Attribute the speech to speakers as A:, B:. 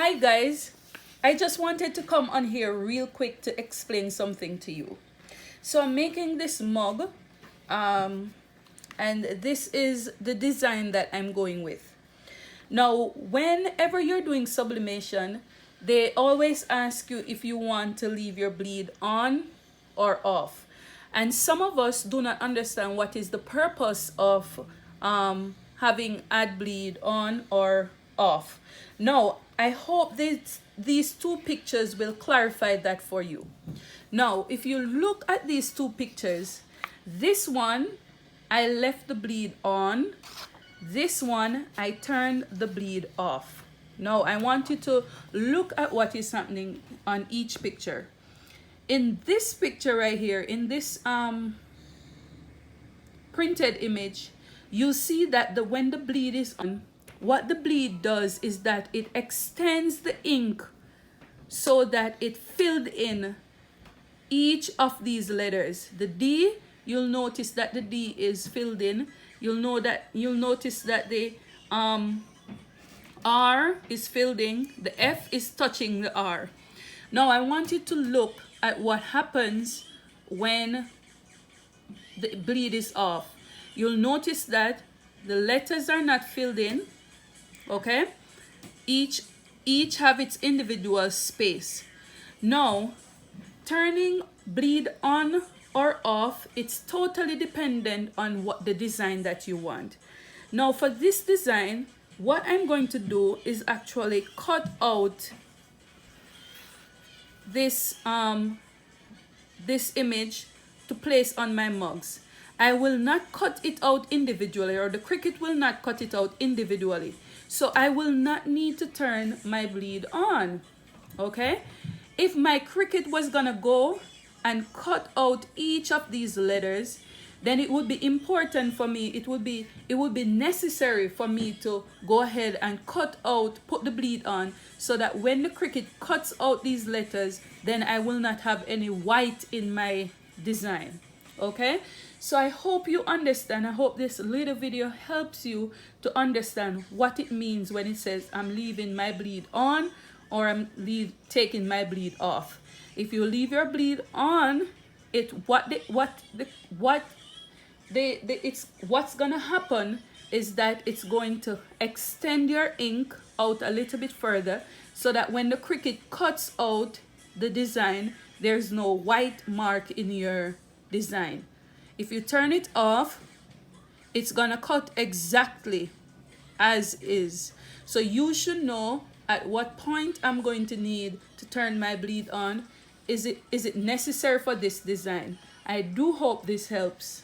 A: Hi guys, I just wanted to come on here real quick to explain something to you. So I'm making this mug, and this is the design that I'm going with. Now, whenever you're doing sublimation, they always ask you if you want to leave your bleed on or off. And some of us do not understand what is the purpose of having add bleed on or off. Now, I hope these two pictures will clarify that for you. Now, if you look at these two pictures, this one, I left the bleed on. This one, I turned the bleed off. Now, I want you to look at what is happening on each picture. In this picture right here, in this printed image, you see that when the bleed is on, what the bleed does is that it extends the ink so that it filled in each of these letters. The D, you'll notice that the D is filled in. You'll notice that the R is filled in. The F is touching the R. Now I want you to look at what happens when the bleed is off. You'll notice that the letters are not filled in. Okay, each have its individual space. Now, turning bleed on or off, it's totally dependent on what the design that you want. Now, for this design, what I'm going to do is actually cut out this this image to place on my mugs. I will not cut it out individually, or the Cricut will not cut it out individually. So I will not need to turn my bleed on, okay? If my Cricut was gonna go and cut out each of these letters, then it would be important for me, it would be necessary for me to go ahead and cut out, put the bleed on, so that when the Cricut cuts out these letters, then I will not have any white in my design, okay? So I hope you understand. I hope this little video helps you to understand what it means when it says I'm leaving my bleed on or I'm taking my bleed off. If you leave your bleed on, what's gonna happen is that it's going to extend your ink out a little bit further, so that when the Cricut cuts out the design, there's no white mark in your design. If you turn it off, it's gonna cut exactly as is. So you should know at what point I'm going to need to turn my bleed on. Is it necessary for this design? I do hope this helps.